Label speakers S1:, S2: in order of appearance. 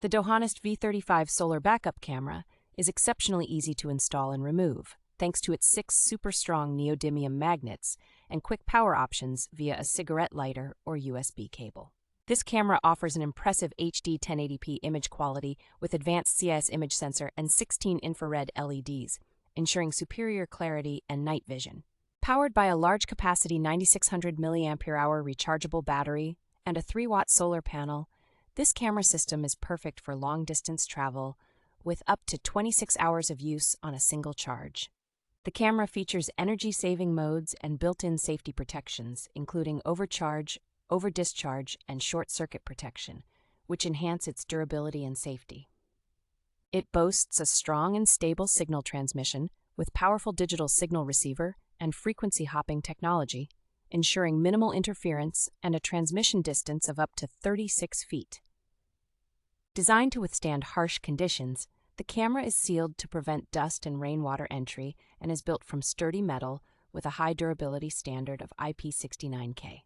S1: The DoHonest V35 solar backup camera is exceptionally easy to install and remove, thanks to its 6 super strong neodymium magnets and quick power options via a cigarette lighter or USB cable. This camera offers an impressive HD 1080p image quality with advanced CIS image sensor and 16 infrared LEDs, ensuring superior clarity and night vision. Powered by a large-capacity 9600 milliampere-hour rechargeable battery and a 3-watt solar panel, this camera system is perfect for long-distance travel with up to 26 hours of use on a single charge. The camera features energy-saving modes and built-in safety protections, including overcharge, over-discharge, and short-circuit protection, which enhance its durability and safety. It boasts a strong and stable signal transmission with powerful digital signal receiver and frequency hopping technology, ensuring minimal interference and a transmission distance of up to 36 feet. Designed to withstand harsh conditions, the camera is sealed to prevent dust and rainwater entry and is built from sturdy metal with a high durability standard of IP69K.